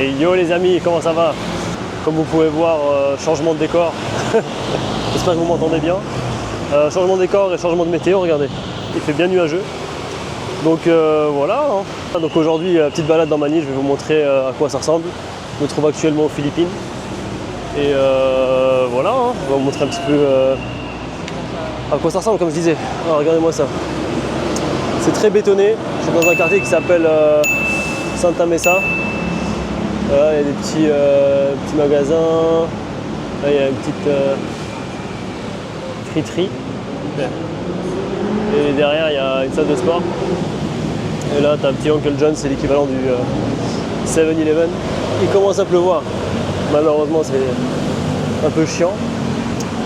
Et yo les amis, comment ça va? Comme vous pouvez voir, changement de décor. J'espère que vous m'entendez bien. Changement de décor et changement de météo, regardez. Il fait bien nuageux. Donc voilà. Hein. Donc aujourd'hui, petite balade dans Manille, je vais vous montrer à quoi ça ressemble. Je me trouve actuellement aux Philippines. Et voilà, hein. On va vous montrer un petit peu à quoi ça ressemble, comme je disais. Alors, regardez-moi ça. C'est très bétonné. Je suis dans un quartier qui s'appelle Santa Mesa. Voilà, il y a des petits magasins. Là, il y a une petite friterie. Et derrière, il y a une salle de sport. Et là, tu as un petit Uncle John, c'est l'équivalent du 7-Eleven. Il commence à pleuvoir. Malheureusement, c'est un peu chiant.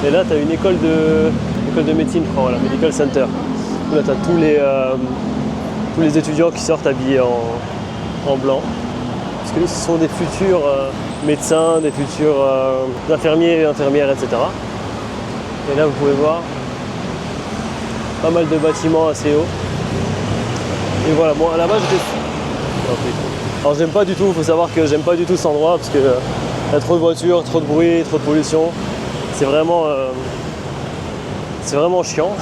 Et là, tu as une école de médecine, je crois, voilà, Medical Center. Là, tu as tous les étudiants qui sortent habillés en blanc. Parce que ce sont des futurs médecins, des futurs infirmiers, infirmières, etc. Et là, vous pouvez voir pas mal de bâtiments assez hauts. Et voilà, bon, à la base, j'étais... Alors, j'aime pas du tout, il faut savoir que j'aime pas du tout cet endroit parce que y a trop de voitures, trop de bruit, trop de pollution. C'est vraiment chiant.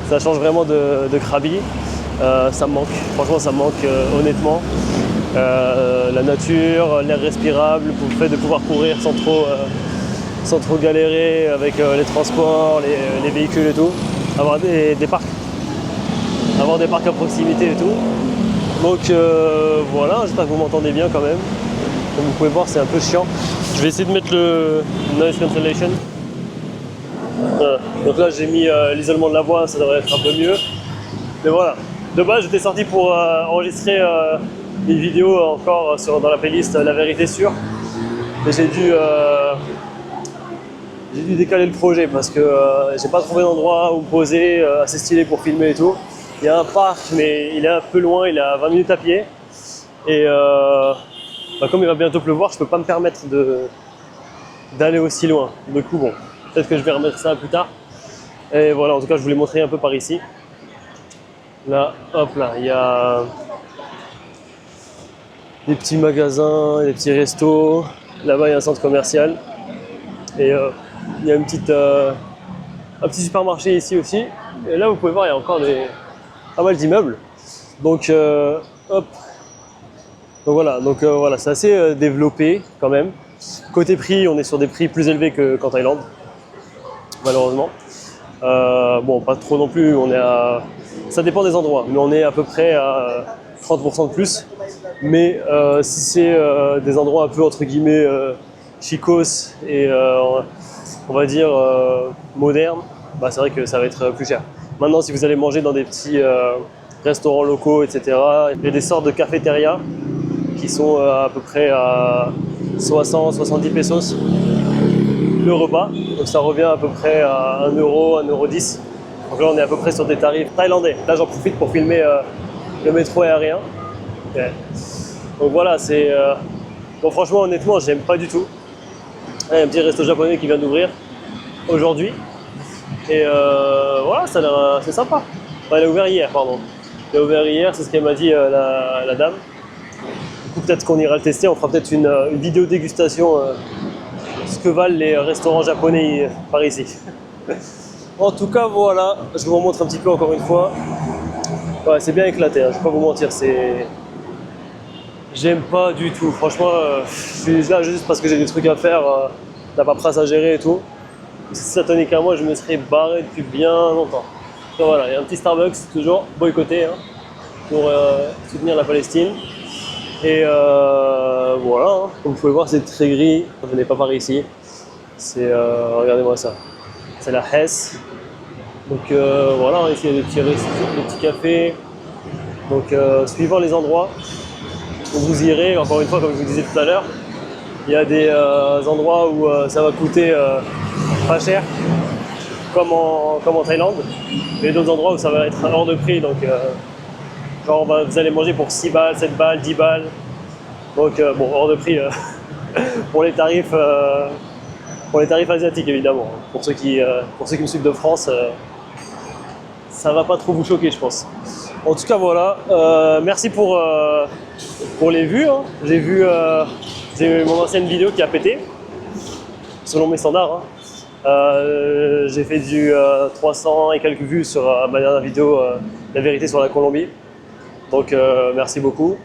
Ça change vraiment de Krabi. Ça me manque, franchement ça me manque honnêtement. La nature, l'air respirable, le fait de pouvoir courir sans trop galérer avec les transports, les véhicules et tout. Avoir des parcs. Avoir des parcs à proximité et tout. Donc voilà, j'espère que vous m'entendez bien quand même. Comme vous pouvez voir, c'est un peu chiant. Je vais essayer de mettre le noise cancellation. Donc là, j'ai mis l'isolement de la voix, ça devrait être un peu mieux. Mais voilà. De base, j'étais sorti pour enregistrer une vidéo encore dans la playlist La Vérité Sûre. Et j'ai dû décaler le projet parce que j'ai pas trouvé d'endroit où me poser assez stylé pour filmer et tout. Il y a un parc, mais il est un peu loin, il est à 20 minutes à pied. Et comme il va bientôt pleuvoir, je peux pas me permettre d'aller aussi loin. Du coup, bon, peut-être que je vais remettre ça plus tard. Et voilà, en tout cas, je voulais montrer un peu par ici. Là, hop là, il y a des petits magasins, des petits restos. Là-bas, il y a un centre commercial. Et il y a un petit supermarché ici aussi. Et là, vous pouvez voir, il y a encore pas mal d'immeubles. Donc, hop. Donc voilà, c'est assez développé quand même. Côté prix, on est sur des prix plus élevés qu'en Thaïlande, malheureusement. Bon, pas trop non plus, ça dépend des endroits, mais on est à peu près à 30% de plus. Mais si c'est des endroits un peu entre guillemets chicos et on va dire modernes, bah, c'est vrai que ça va être plus cher. Maintenant, si vous allez manger dans des petits restaurants locaux, etc., il y a des sortes de cafétérias qui sont à peu près à 60-70 pesos le repas. Donc ça revient à peu près à 1 euro, 1,10 euro. Donc là on est à peu près sur des tarifs thaïlandais. Là j'en profite pour filmer le métro aérien. Okay. Donc voilà, c'est... Bon franchement honnêtement j'aime pas du tout. Il y a un petit resto japonais qui vient d'ouvrir aujourd'hui. Et voilà, ça a l'air assez sympa. Enfin, il a ouvert hier, pardon. Il a ouvert hier, c'est ce qu'elle m'a dit la dame. Du coup peut-être qu'on ira le tester, on fera peut-être une vidéo dégustation ce que valent les restaurants japonais par ici. En tout cas voilà, je vous remontre un petit peu encore une fois. Ouais, c'est bien éclaté, hein, je vais pas vous mentir, j'aime pas du tout, franchement je suis là juste parce que j'ai des trucs à faire, la paperasse à gérer et tout. Si ça tenait qu'à moi, je me serais barré depuis bien longtemps. Donc voilà, il y a un petit Starbucks, toujours boycotté hein, pour soutenir la Palestine. Et voilà, hein. Comme vous pouvez voir, c'est très gris. Je n'ai pas par ici. Regardez-moi ça. C'est la Hesse. Donc voilà, ici il y a des petits restos, des petits cafés. Donc suivant les endroits où vous irez, encore une fois, comme je vous disais tout à l'heure, il y a des endroits où ça va coûter pas cher, comme en Thaïlande. Mais d'autres endroits où ça va être hors de prix. Donc genre vous allez manger pour 6 balles, 7 balles, 10 balles. Donc bon, hors de prix pour les tarifs asiatiques évidemment. Pour ceux qui me suivent de France, ça va pas trop vous choquer je pense. En tout cas voilà, merci pour pour les vues, hein, j'ai mon ancienne vidéo qui a pété, selon mes standards. Hein. J'ai fait du 300 et quelques vues sur ma dernière vidéo, La vérité sur la Colombie. Donc merci beaucoup.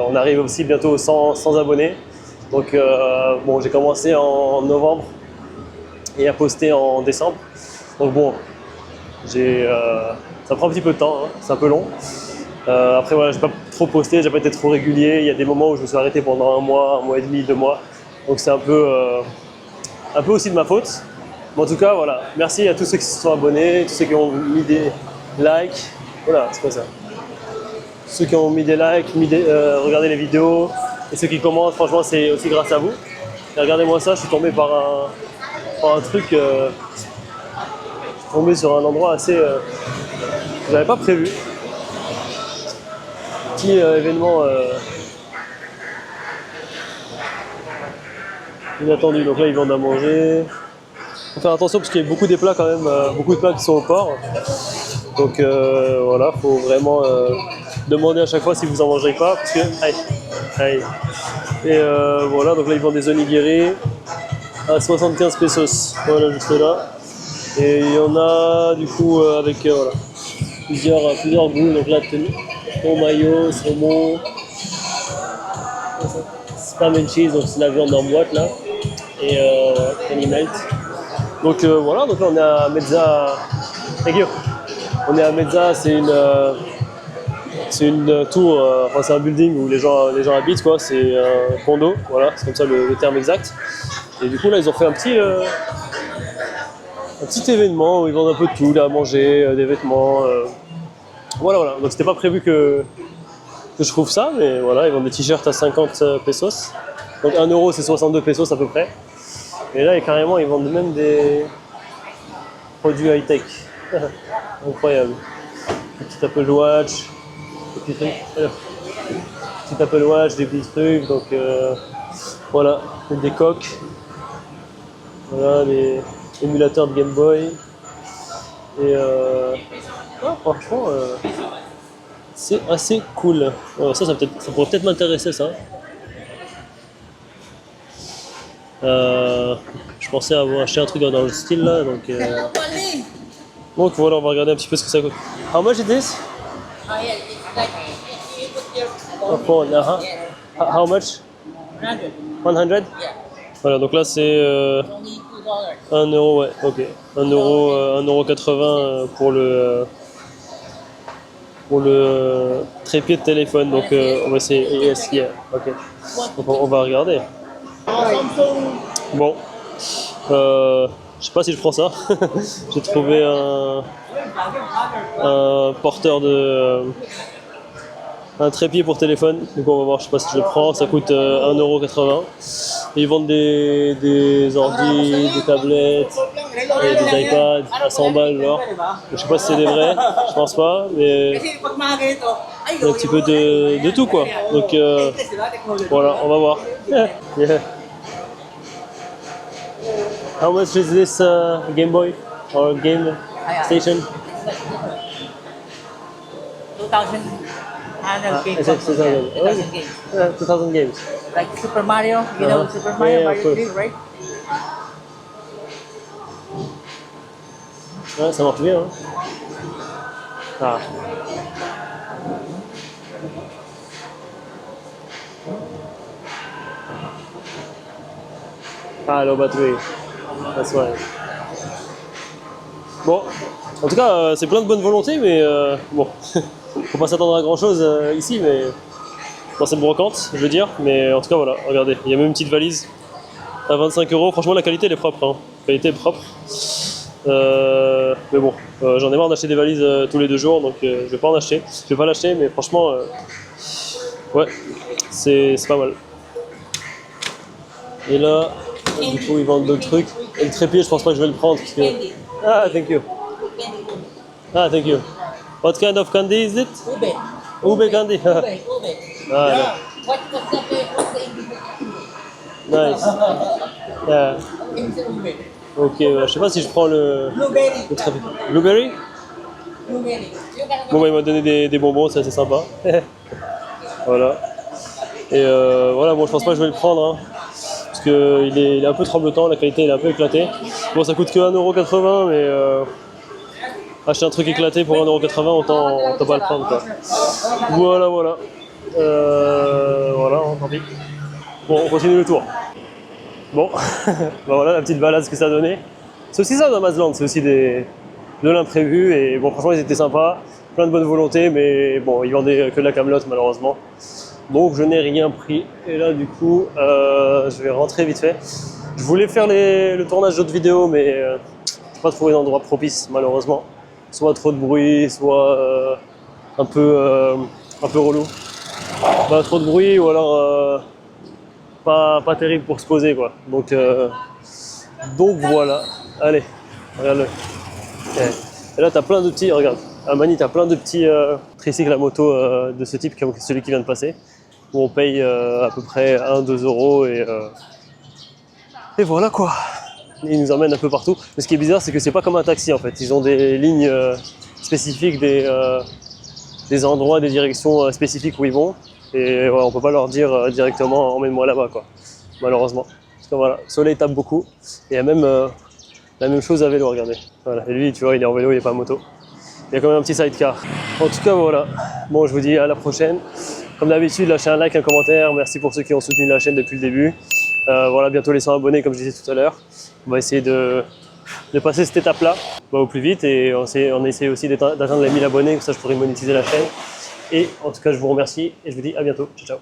On arrive aussi bientôt aux 100 abonnés. Donc bon, j'ai commencé en novembre et à poster en décembre. Donc bon, ça prend un petit peu de temps, hein, c'est un peu long. Après voilà, j'ai pas trop posté, j'ai pas été trop régulier. Il y a des moments où je me suis arrêté pendant un mois et demi, 2 mois. Donc c'est un peu aussi de ma faute. Mais en tout cas, voilà, merci à tous ceux qui se sont abonnés, tous ceux qui ont mis des likes. Voilà, c'est quoi ça? Ceux qui ont mis des likes, regardé les vidéos, et ceux qui commentent, franchement, c'est aussi grâce à vous. Et regardez-moi ça, je suis tombé par un truc, je suis tombé sur un endroit assez, que j'avais pas prévu. Petit événement inattendu. Donc là, ils vendent à manger. Faut faire attention parce qu'il y a beaucoup des plats quand même, beaucoup de plats qui sont au porc. Donc voilà, faut vraiment demander à chaque fois si vous en mangerez pas, parce que aïe. Et voilà, donc là ils vendent des onigiri à 75 pesos. Voilà, juste là. Et il y en a du coup avec voilà, plusieurs goûts. Donc là, thon mayo, saumon, spam and cheese, donc c'est la viande en boîte là, et honey melt. Donc voilà, donc là on est à Mezza. Thank you. On est à Mezza, c'est une tour, enfin c'est un building où les gens habitent quoi, c'est un condo, voilà, c'est comme ça le terme exact. Et du coup là ils ont fait un petit événement où ils vendent un peu de tout, là, à manger, des vêtements, voilà. Donc c'était pas prévu que je trouve ça, mais voilà, ils vendent des t-shirts à 50 pesos. Donc 1 euro c'est 62 pesos à peu près. Et là carrément ils vendent même des produits high-tech. Incroyable. Petit Apple Watch, des petits trucs. Petit Apple Watch, des petits trucs, donc voilà, des coques. Voilà, les émulateurs de Game Boy. Et franchement, c'est assez cool. Alors ça pourrait peut-être m'intéresser ça. Je pensais avoir acheté un truc dans le style là, donc voilà, on va regarder un petit peu ce que ça coûte. How much is this? Oh yeah, it's like if you put your A phone, How much? 100. 100? Yeah. Voilà, donc là c'est Only $2. 1 euro, ouais, ok. 1,80 € pour le trépied de téléphone. Donc on va essayer. Yes, yeah, ok. Donc on va regarder. Bon, je sais pas si je prends ça. J'ai trouvé un porteur un trépied pour téléphone. Donc on va voir, je sais pas si je le prends. Ça coûte 1,80 €. Et ils vendent des ordi, des tablettes, et des iPads à 100 balles genre. Je sais pas si c'est des vrais, je pense pas, mais il y a un petit peu de tout quoi. Donc voilà, on va voir. Yeah. How much is this Game Boy or game station? 2,000 games. 2,000 games. 2000 games. Like Super Mario, you know Super Mario, Yeah, of Mario course. 3, right? Ouais, ça marche bien. Hein. Ah. Ah, low battery. That's why. Bon, en tout cas, c'est plein de bonne volonté, mais bon, faut pas s'attendre à grand chose ici, mais dans cette brocante, je veux dire. Mais en tout cas, voilà, regardez, il y a même une petite valise à 25 €. Franchement, la qualité elle est propre, hein. La qualité est propre. Mais bon, j'en ai marre d'acheter des valises tous les 2 jours, donc je vais pas en acheter. Je vais pas l'acheter, mais franchement, ouais, c'est pas mal. Et là, du coup, ils vendent d'autres trucs. Et le trépied, je pense pas que je vais le prendre parce que. Ah, thank you. Ah, thank you. What kind of candy is it? Ube. Ube candy. Ube. Ah, Yeah. yeah. What's the English? Nice. Yeah. English ube. Ok, je sais pas si je prends le trépied. Blueberry. Blueberry? Blueberry. You can Bon, bah, il m'a donné des bonbons, c'est assez sympa. Voilà. Et voilà, bon, je pense pas que je vais le prendre, hein, parce qu'il est un peu tremblotant, la qualité elle est un peu éclatée. Bon, ça coûte que 1,80 €, mais acheter un truc éclaté pour 1,80 €, autant pas le prendre, quoi. Voilà, voilà. Voilà, hein, tant pis. Bon, on continue le tour. Bon, bah voilà la petite balade, ce que ça a donné. C'est aussi ça dans Mazland, c'est aussi de l'imprévu. Et bon, franchement, ils étaient sympas, plein de bonne volonté, mais bon, ils vendaient que de la camelote malheureusement. Donc, je n'ai rien pris. Et là, du coup, je vais rentrer vite fait. Je voulais faire le tournage d'autres vidéos, mais j'ai pas trouvé d'endroit propice malheureusement. Soit trop de bruit, soit un peu relou. Bah, trop de bruit ou alors pas terrible pour se poser, quoi. Donc voilà. Allez, regarde-le. Et là, t'as plein de petits, regarde, à Mani, t'as plein de petits tricycles à moto de ce type, comme celui qui vient de passer, où on paye à peu près 1-2 € et voilà, quoi. Ils nous emmènent un peu partout. Mais ce qui est bizarre, c'est que c'est pas comme un taxi en fait. Ils ont des lignes spécifiques, des endroits, des directions spécifiques où ils vont. Et ouais, on peut pas leur dire directement emmène-moi là-bas, quoi. Malheureusement. Parce que voilà, le soleil tape beaucoup. Et il y a même la même chose à vélo, regardez. Voilà. Et lui, tu vois, il est en vélo, il est pas en moto. Il y a quand même un petit sidecar. En tout cas, voilà. Bon, je vous dis à la prochaine. Comme d'habitude, lâchez un like, un commentaire. Merci pour ceux qui ont soutenu la chaîne depuis le début. Voilà, bientôt les 100 abonnés, comme je disais tout à l'heure. On va essayer de passer cette étape-là au plus vite. Et on essaie aussi d'atteindre les 1000 abonnés. Comme ça, je pourrai monétiser la chaîne. Et en tout cas, je vous remercie et je vous dis à bientôt. Ciao, ciao.